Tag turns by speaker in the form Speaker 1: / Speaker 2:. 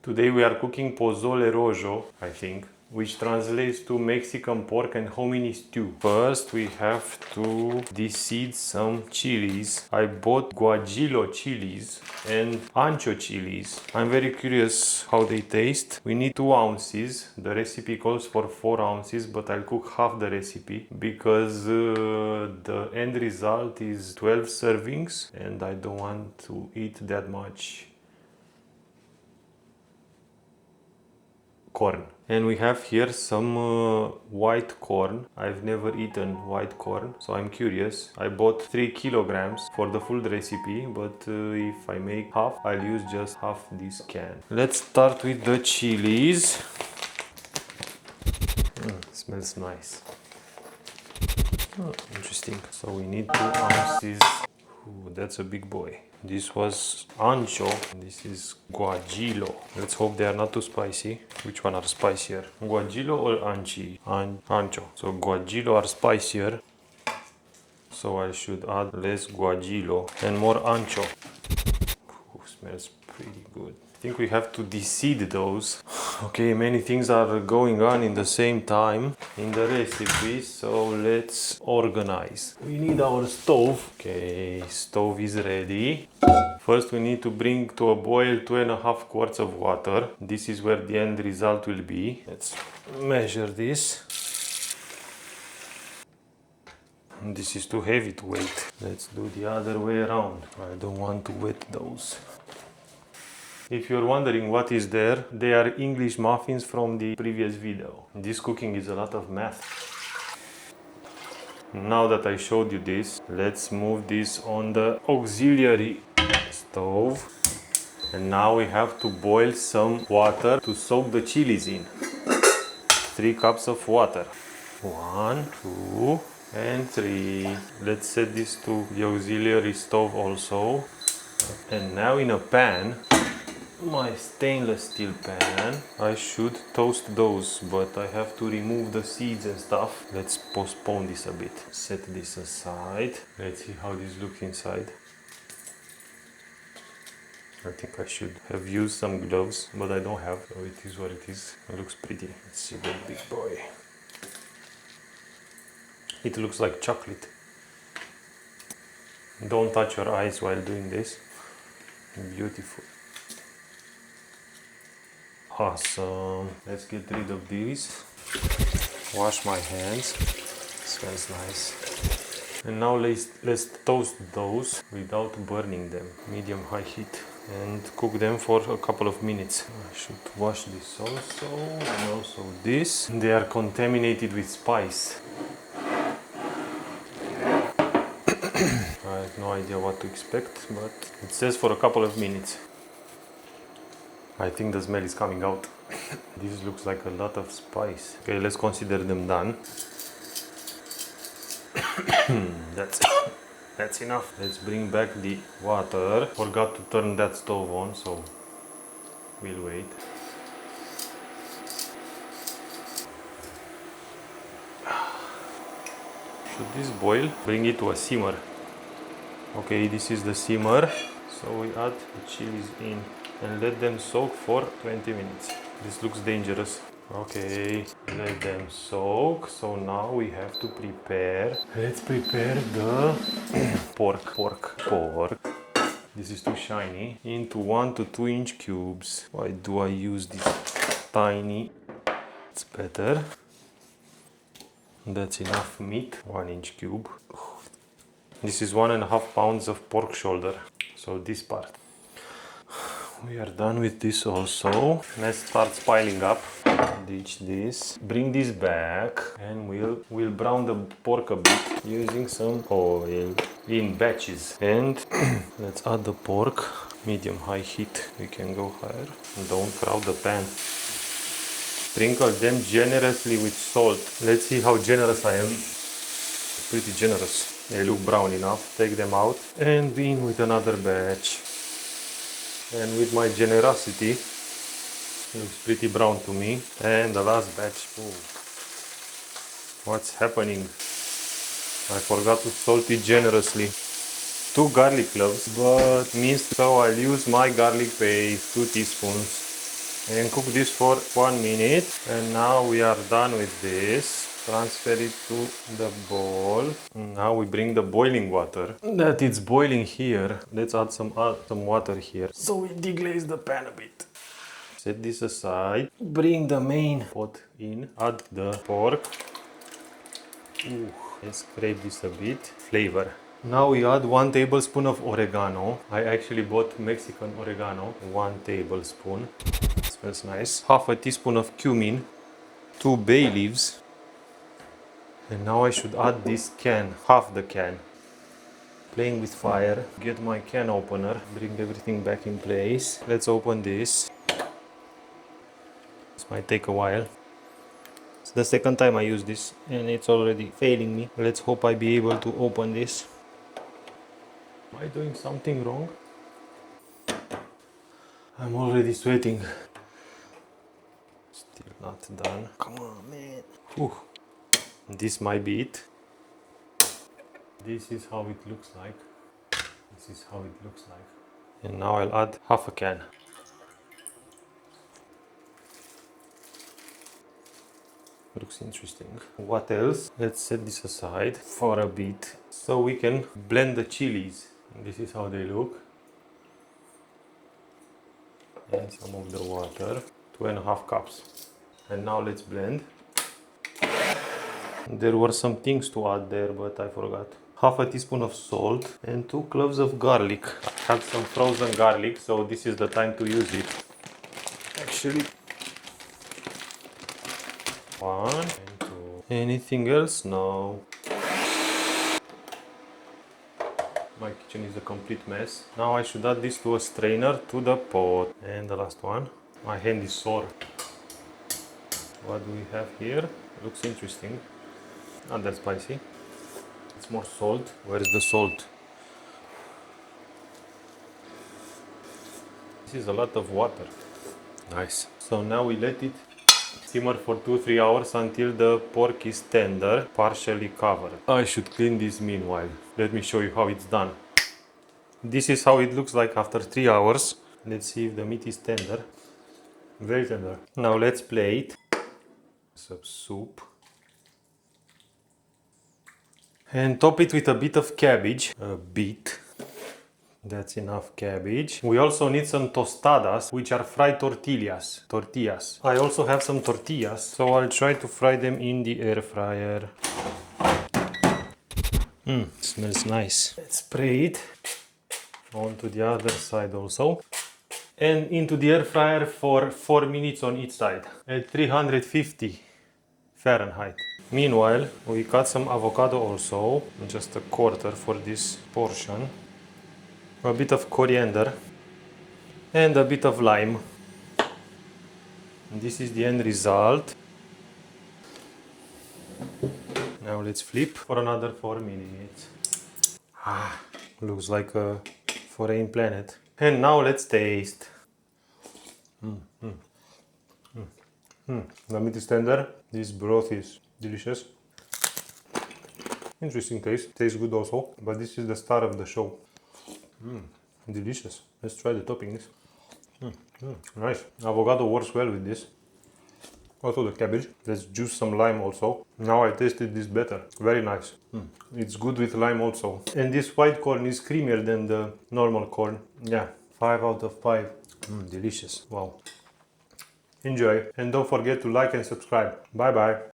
Speaker 1: Today we are cooking Pozole Rojo, I think, which translates to Mexican pork and hominy stew. First we have to deseed some chilies. I bought guajillo chilies and ancho chilies. I'm very curious how they taste. We need 2 ounces. The recipe calls for 4 ounces, but I'll cook half the recipe because the end result is 12 servings and I don't want to eat that much corn. And we have here some white corn. I've never eaten white corn, so I'm curious. I bought 3 kilograms for the full recipe, but if I make half, I'll use just half this can. Let's start with the chilies. Smells nice. Oh, interesting. So we need 2 ounces. Ooh, that's a big boy. This was ancho, this is guajillo. Let's hope they are not too spicy. Which one are spicier? Guajillo or ancho? So guajillo are spicier. So I should add less guajillo and more ancho. Ooh, smells pretty good. I think we have to deseed those. Okay, many things are going on in the same time in the recipe, so let's organize. We need our stove. Okay, stove is ready. First we need to bring to a boil 2.5 quarts of water. This is where the end result will be. Let's measure this. This is too heavy to wet. Let's do the other way around. I don't want to wet those. If you're wondering what is there, they are English muffins from the previous video. This cooking is a lot of math. Now that I showed you this, let's move this on the auxiliary stove. And now we have to boil some water to soak the chilies in. 3 cups of water. 1, 2, and 3. Let's set this to the auxiliary stove also. And now in a pan, my stainless steel pan, I should toast those, but I have to remove the seeds and stuff. Let's postpone this a bit. Set this aside. Let's see how this looks inside. I think I should have used some gloves, but I don't have, so it is what it is. It looks pretty. Let's see that big boy. It looks like chocolate. Don't touch your eyes while doing this. Beautiful. Awesome. Let's get rid of these. Wash my hands. Smells nice. And now let's toast those without burning them. Medium-high heat. And cook them for a couple of minutes. I should wash this also. And also this. They are contaminated with spice. I have no idea what to expect, but it says for a couple of minutes. I think the smell is coming out. This looks like a lot of spice. Okay, let's consider them done. That's enough. Let's bring back the water. Forgot to turn that stove on, so we'll wait. Should this boil? Bring it to a simmer. Okay, this is the simmer. So we add the chilies in and let them soak for 20 minutes. This looks dangerous. Okay, let them soak. So now we have to prepare. Let's prepare the pork. This is too shiny. Into 1 to 2 inch cubes. Why do I use this tiny? It's better. That's enough meat. 1 inch cube. This is 1.5 pounds of pork shoulder. So this part. We are done with this also. Let's start piling up. Ditch this. Bring this back and we'll brown the pork a bit using some oil in batches. And let's add the pork. Medium-high heat. We can go higher. Don't crowd the pan. Sprinkle them generously with salt. Let's see how generous I am. Pretty generous. They look brown enough. Take them out and in with another batch. And with my generosity, it looks pretty brown to me. And the last batch. Ooh. What's happening? I forgot to salt it generously. 2 garlic cloves, but minced, so I'll use my garlic paste, 2 teaspoons. And cook this for 1 minute. And now we are done with this. Transfer it to the bowl. Now we bring the boiling water. That it's boiling here. Let's add some water here. So we deglaze the pan a bit. Set this aside. Bring the main pot in. Add the pork. Ooh, let's scrape this a bit. Flavor. Now we add 1 tablespoon of oregano. I actually bought Mexican oregano. 1 tablespoon. Smells nice. Half a teaspoon of cumin. 2 bay leaves. And now I should add this can. Half the can. Playing with fire. Get my can opener. Bring everything back in place. Let's open this. This might take a while. It's the second time I use this and it's already failing me. Let's hope I be able to open this. Am I doing something wrong? I'm already sweating. Still not done. Come on, man. Ooh. This might be it. This is how it looks like. This is how it looks like. And now I'll add half a can. Looks interesting. What else? Let's set this aside for a bit so we can blend the chilies. This is how they look. And some of the water. 2.5 cups. And now let's blend. There were some things to add there, but I forgot. Half a teaspoon of salt and 2 cloves of garlic. I had some frozen garlic, so this is the time to use it. Actually, 1 and 2. Anything else? No. My kitchen is a complete mess. Now I should add this to a strainer to the pot. And the last one. My hand is sore. What do we have here? Looks interesting. Not that spicy. It's more salt. Where is the salt? This is a lot of water. Nice. So now we let it simmer for 2-3 hours until the pork is tender, partially covered. I should clean this meanwhile. Let me show you how it's done. This is how it looks like after 3 hours. Let's see if the meat is tender. Very tender. Now let's plate some soup. And top it with a bit of cabbage. A bit. That's enough cabbage. We also need some tostadas, which are fried tortillas. I also have some tortillas, so I'll try to fry them in the air fryer. Smells nice. Let's spray it onto the other side also. And into the air fryer for 4 minutes on each side at 350 Fahrenheit. Meanwhile, we cut some avocado also, just a quarter for this portion. A bit of coriander and a bit of lime. And this is the end result. Now let's flip for another 4 minutes. Looks like a foreign planet. And now let's taste. The meat is tender. This broth is delicious. Interesting taste. Tastes good also. But this is the star of the show. Delicious. Let's try the toppings. Nice. Avocado works well with this. Also the cabbage. Let's juice some lime also. Now I tasted this better. Very nice. It's good with lime also. And this white corn is creamier than the normal corn. Yeah, 5 out of 5. Delicious. Wow. Enjoy. And don't forget to like and subscribe. Bye bye.